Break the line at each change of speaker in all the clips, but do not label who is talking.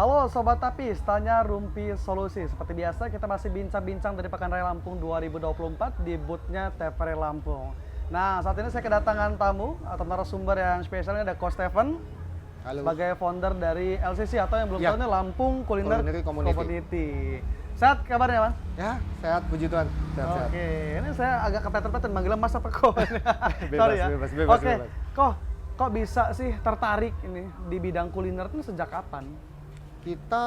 Halo Sobat Tapis, tanya Rumpi Solusi. Seperti biasa kita masih bincang-bincang dari Pekan Raya Lampung 2024 di booth-nya TVRI Lampung. Nah, saat ini saya kedatangan tamu atau narasumber yang spesialnya ada Ko Steven.
Halo.
Sebagai founder dari LCC atau yang belum tahu ini Lampung Culinary Community. Sehat kabarnya, Bang?
Ya, sehat, puji Tuhan. Sehat.
Oke, ini saya agak kepeten-peten manggilnya Mas apa Ko?
Bebas,
ya.
bebas.
Oke, kok bisa sih tertarik ini di bidang kuliner itu sejak kapan?
Kita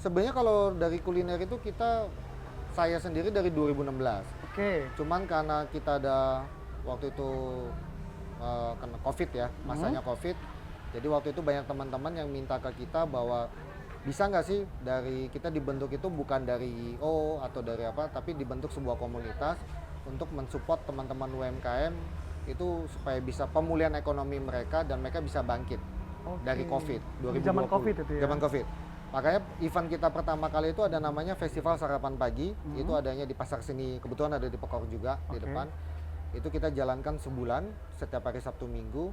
sebenarnya kalau dari kuliner itu saya sendiri dari 2016.
Oke.
Cuman karena kita ada waktu itu kena COVID ya, masanya COVID. Jadi waktu itu banyak teman-teman yang minta ke kita bahwa bisa nggak sih dari kita dibentuk itu bukan dari IO atau dari apa, tapi dibentuk sebuah komunitas untuk mensupport teman-teman UMKM itu supaya bisa pemulihan ekonomi mereka dan mereka bisa bangkit. Dari COVID 2020.
Zaman COVID itu ya?
Zaman COVID. Makanya event kita pertama kali itu ada namanya Festival Sarapan Pagi. Itu adanya di Pasar Seni, kebetulan ada di Pekor juga di depan. Itu kita jalankan sebulan setiap hari Sabtu Minggu.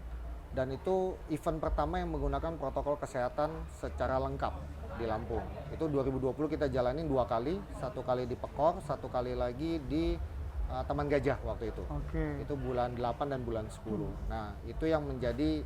Dan itu event pertama yang menggunakan protokol kesehatan secara lengkap di Lampung. Itu 2020 kita jalanin 2 kali. 1 kali di Pekor, 1 kali lagi di Taman Gajah waktu itu. Itu bulan 8 dan bulan 10. Nah, itu yang menjadi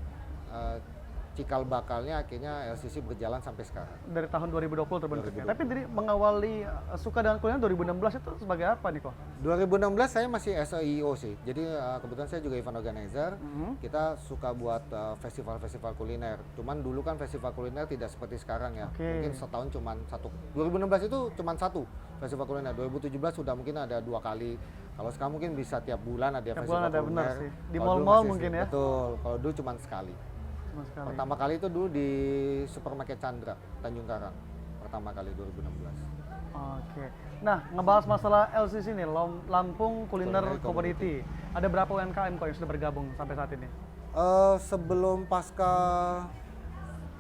cikal bakalnya akhirnya LCC berjalan sampai sekarang.
Dari tahun 2020 terbentuknya. Tapi jadi mengawali suka dengan kuliner 2016 itu sebagai apa nih kok?
2016 saya masih SEO sih. Jadi kebetulan saya juga event organizer. Kita suka buat festival-festival kuliner. Cuman dulu kan festival kuliner tidak seperti sekarang ya. Mungkin setahun cuman satu. 2016 itu cuman satu festival kuliner. 2017 sudah mungkin ada 2 kali. Kalau sekarang mungkin bisa tiap bulan ada festival kuliner.
Benar sih. Di mall-mall mungkin ya.
Betul. Kalau dulu cuman sekali. Pertama kali itu dulu di Supermarket Chandra, Tanjung Karang. Pertama kali 2016.
Oke. Nah, ngebahas masalah LCC nih, Lampung Culinary Community. Ada berapa UMKM kok yang sudah bergabung sampai saat ini?
Sebelum pasca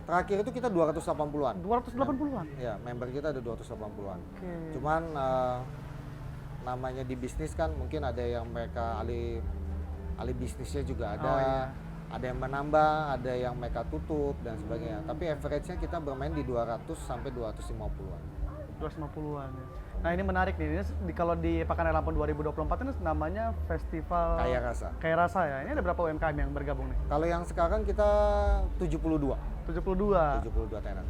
terakhir itu kita 280-an.
280-an?
Ya, member kita ada 280-an. Cuman namanya di bisnis kan mungkin ada yang mereka alih bisnisnya juga ada. Ada yang menambah, ada yang mereka tutup dan sebagainya. Tapi average-nya kita bermain di 200 sampai 250-an.
250-an ya. Nah, ini menarik nih. Ini kalau di Pekan Raya Lampung 2024 ini namanya Festival
Kaya Rasa.
Kaya Rasa ya. Ini ada berapa UMKM yang bergabung nih?
Kalau yang sekarang kita 72. 72 tenan.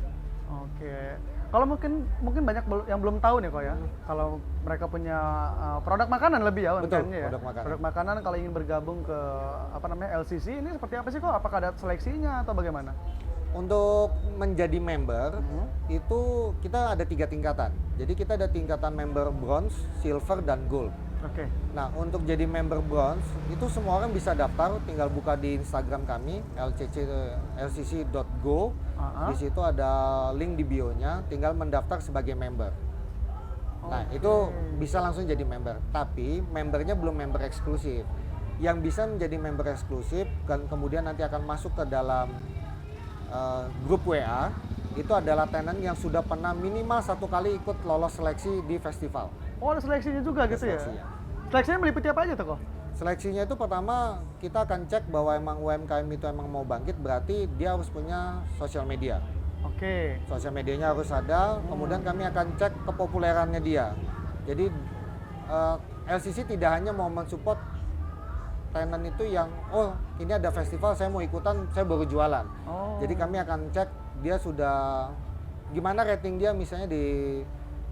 Oke. Kalau mungkin banyak yang belum tahu nih kok ya. Kalau mereka punya produk makanan lebih ya UMKM-nya ya. Produk makanan kalau ingin bergabung ke LCC ini seperti apa sih kok? Apakah ada seleksinya atau bagaimana?
Untuk menjadi member itu kita ada 3 tingkatan. Jadi kita ada tingkatan member bronze, silver dan gold. Nah, untuk jadi member bronze itu semua orang bisa daftar, tinggal buka di Instagram kami lcc.go. Di situ ada link di bio-nya, tinggal mendaftar sebagai member. Nah, itu bisa langsung jadi member. Tapi membernya belum member eksklusif. Yang bisa menjadi member eksklusif dan kemudian nanti akan masuk ke dalam grup WA itu adalah tenant yang sudah pernah minimal 1 kali ikut lolos seleksi di festival.
Oh, ada seleksinya juga gitu ya? Seleksinya meliputi apa aja tuh kok?
Seleksinya itu pertama kita akan cek bahwa emang UMKM itu emang mau bangkit, berarti dia harus punya sosial media. Sosial medianya harus ada, kemudian kami akan cek kepopulerannya dia. Jadi LCC tidak hanya mau mensupport tenant itu yang ini ada festival saya mau ikutan, saya baru jualan. Jadi kami akan cek dia sudah gimana rating dia misalnya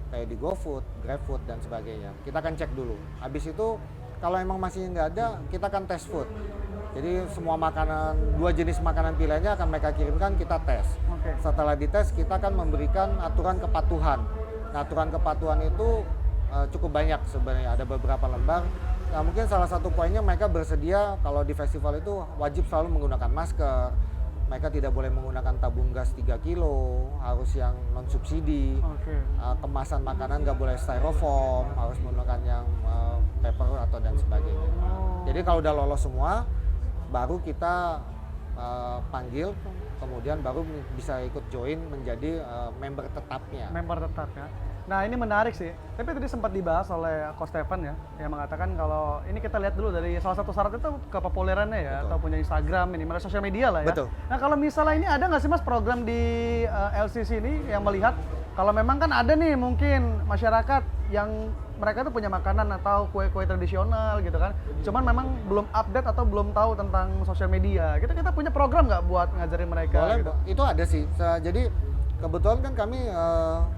kayak di GoFood, GrabFood dan sebagainya. Kita akan cek dulu. Habis itu kalau emang masih nggak ada, kita akan tes food. Jadi semua makanan, 2 jenis makanan pilihannya akan mereka kirimkan, kita tes. Setelah dites, kita akan memberikan aturan kepatuhan. Nah, aturan kepatuhan itu cukup banyak sebenarnya, ada beberapa lembar. Nah, mungkin salah satu poinnya mereka bersedia kalau di festival itu wajib selalu menggunakan masker. Mereka tidak boleh menggunakan tabung gas 3 kilo, harus yang non-subsidi. Kemasan makanan nggak boleh styrofoam, harus menggunakan yang paper atau dan sebagainya. Jadi kalau udah lolos semua, baru kita panggil, kemudian baru bisa ikut join menjadi member tetapnya.
Member tetap ya. Nah ini menarik sih, tapi tadi sempat dibahas oleh Coach Stefan ya, yang mengatakan kalau ini kita lihat dulu dari salah satu syarat itu kepopulerannya ya, atau punya Instagram, ini sosial media lah ya.
Betul.
Nah kalau misalnya ini ada nggak sih Mas program di LCC ini yang melihat kalau memang kan ada nih mungkin masyarakat yang mereka tuh punya makanan atau kue-kue tradisional gitu kan, cuman memang belum update atau belum tahu tentang sosial media. Kita punya program nggak buat ngajarin mereka?
Boleh,
gitu?
itu ada sih. Jadi kebetulan kan kami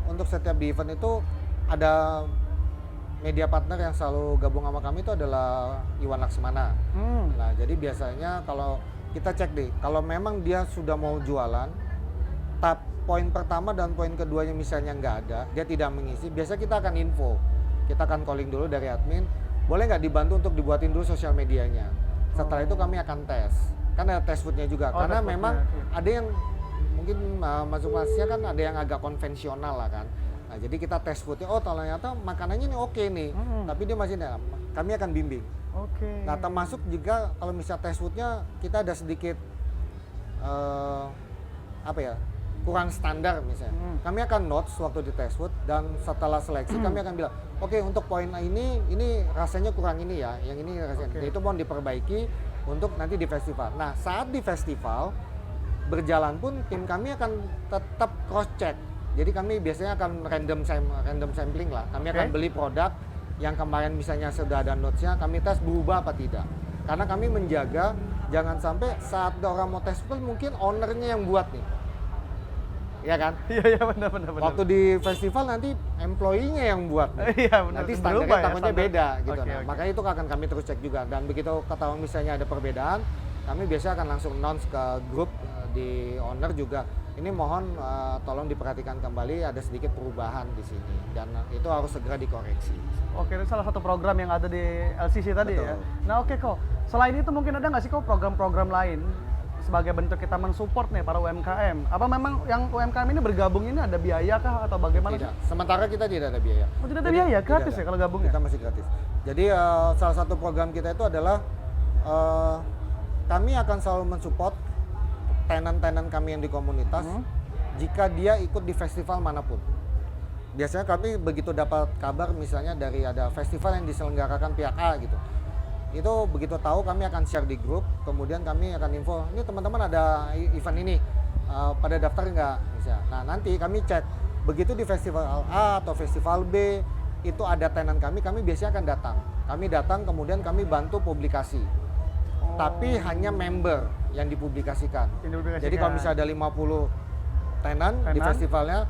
untuk setiap di event itu ada media partner yang selalu gabung sama kami itu adalah Iwan Laksmana. Nah jadi biasanya kalau kita cek deh, kalau memang dia sudah mau jualan, poin pertama dan poin keduanya misalnya nggak ada, dia tidak mengisi, biasa kita akan info. Kita akan calling dulu dari admin, boleh nggak dibantu untuk dibuatin dulu sosial medianya. Setelah itu kami akan tes, kan ada test foodnya juga, karena memang ada yang mungkin masuk kelasnya kan ada yang agak konvensional lah kan. Nah jadi kita tes foodnya, oh ternyata makanannya ini oke nih, tapi dia masih kami akan bimbing. Nah termasuk juga kalau misalnya tes foodnya kita ada sedikit kurang standar misalnya, kami akan notes waktu di test food dan setelah seleksi kami akan bilang, oke, untuk poin ini rasanya kurang ini ya, yang ini rasanya itu mohon diperbaiki untuk nanti di festival. Nah saat di festival berjalan pun tim kami akan tetap cross check. Jadi kami biasanya akan random sampling lah. Kami akan beli produk yang kemarin misalnya sudah ada notesnya, kami tes berubah apa tidak. Karena kami menjaga jangan sampai saat orang mau tes pun mungkin ownernya yang buat nih. Iya kan?
Iya benar.
Waktu di festival nanti employee-nya yang buat.
Iya benar.
Nanti standarnya takutnya beda gitu. Makanya itu akan kami terus cek juga. Dan begitu ketahuan misalnya ada perbedaan, kami biasanya akan langsung announce ke grup di owner juga. Ini mohon tolong diperhatikan kembali, ada sedikit perubahan di sini dan itu harus segera dikoreksi.
Oke, itu salah satu program yang ada di LCC tadi. Betul. Ya. Nah oke kok, selain itu mungkin ada nggak sih kok program-program lain sebagai bentuk kita mensupport nih para UMKM? Apa memang yang UMKM ini bergabung ini ada biaya kah atau bagaimana?
Tidak, sementara kita tidak ada biaya.
Oh tidak ada biaya, gratis ya kalau gabung?
Kita masih gratis. Jadi salah satu program kita itu adalah kami akan selalu mensupport tenan-tenan kami yang di komunitas jika dia ikut di festival manapun. Biasanya kami begitu dapat kabar misalnya dari ada festival yang diselenggarakan pihak A gitu. Itu begitu tahu kami akan share di grup, kemudian kami akan info, ini teman-teman ada event ini, pada daftar nggak? Misalnya. Nah nanti kami cek, begitu di festival A atau festival B, itu ada tenan kami biasanya akan datang. Kami datang kemudian kami bantu publikasi. Tapi hanya member yang dipublikasikan. Jadi kalau misalnya ada 50 tenan di festivalnya,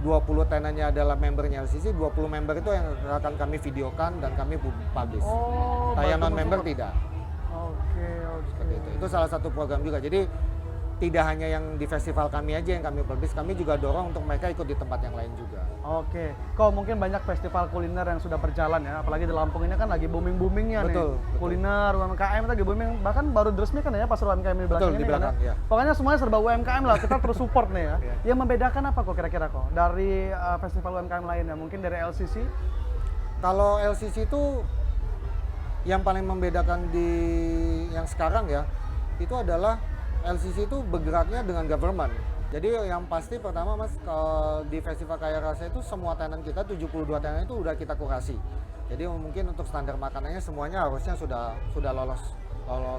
20 tenannya adalah membernya LCC, 20 member itu yang akan kami videokan dan kami publish. Yang non-member tidak.
Oke.
Itu salah satu program juga. Jadi tidak hanya yang di festival kami aja yang kami publish, kami juga dorong untuk mereka ikut di tempat yang lain juga.
Oke, kok mungkin banyak festival kuliner yang sudah berjalan ya, apalagi di Lampung ini kan lagi booming-boomingnya nih. Kuliner, UMKM lagi booming, bahkan baru diresmikan ya pasar UMKM di belakang ini kan ya. Pokoknya semuanya serba UMKM lah, kita terus support nih ya. Yang membedakan apa kok kira-kira kok dari festival UMKM lainnya, mungkin dari LCC?
Kalau LCC itu yang paling membedakan di yang sekarang ya, itu adalah LCC itu bergeraknya dengan government. Jadi yang pasti pertama Mas, di Festival Kaya Rasa itu semua tenan kita, 72 tenan itu udah kita kurasi. Jadi mungkin untuk standar makanannya semuanya harusnya sudah lolos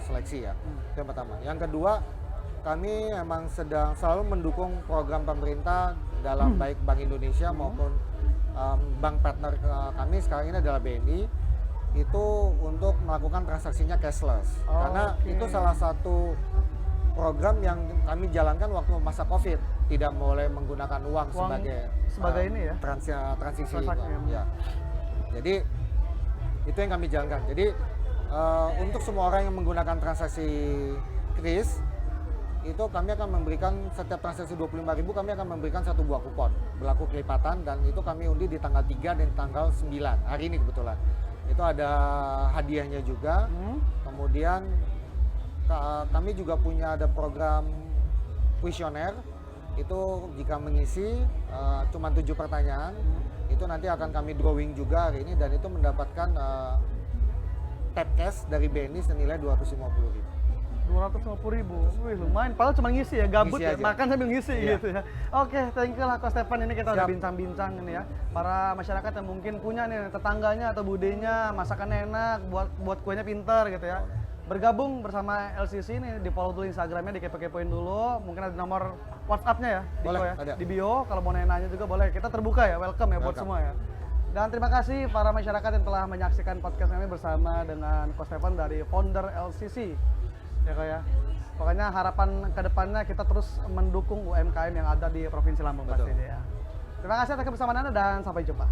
seleksi ya. Itu yang pertama. Yang kedua, kami emang sedang selalu mendukung program pemerintah dalam baik Bank Indonesia maupun bank partner kami sekarang ini adalah BNI, itu untuk melakukan transaksinya cashless. Karena itu salah satu program yang kami jalankan waktu masa COVID, tidak boleh menggunakan uang sebagai
ini ya
transisi ya. Jadi itu yang kami jalankan. Jadi untuk semua orang yang menggunakan transaksi kris itu kami akan memberikan setiap transaksi 25.000 kami akan memberikan 1 buah kupon berlaku kelipatan dan itu kami undi di tanggal 3 dan tanggal 9 hari ini kebetulan. Itu ada hadiahnya juga. Kemudian kami juga punya ada program kuesioner, itu jika mengisi cuma 7 pertanyaan, itu nanti akan kami drawing juga hari ini dan itu mendapatkan tap cash dari BNI senilai 250.000.
250.000, wih lumayan. Padahal cuma ngisi ya, gabut
Ngisi
ya,
aja.
makan sambil ngisi
Iya.
gitu ya. Oke, thank you lah Coach Stefan, ini kita udah
Siap.
bincang-bincang ini ya. Para masyarakat yang mungkin punya nih tetangganya atau budenya masakannya enak, buat kuenya pinter gitu ya. Bergabung bersama LCC ini, di follow dulu Instagramnya, dikepo-kepoin dulu. Mungkin ada nomor WhatsApp-nya ya, di
Boleh,
bio ya,
ada.
di bio. Kalau mau nanya-nanya juga boleh. Kita terbuka ya, welcome ya buat
Welcome.
semua ya. Dan terima kasih para masyarakat yang telah menyaksikan podcast kami bersama dengan Coach Stefan dari founder LCC. Ya Kak ya. Pokoknya harapan ke depannya kita terus mendukung UMKM yang ada di Provinsi Lampung
Betul.
pastinya ya. Terima kasih atas kebersamaan Anda dan sampai jumpa.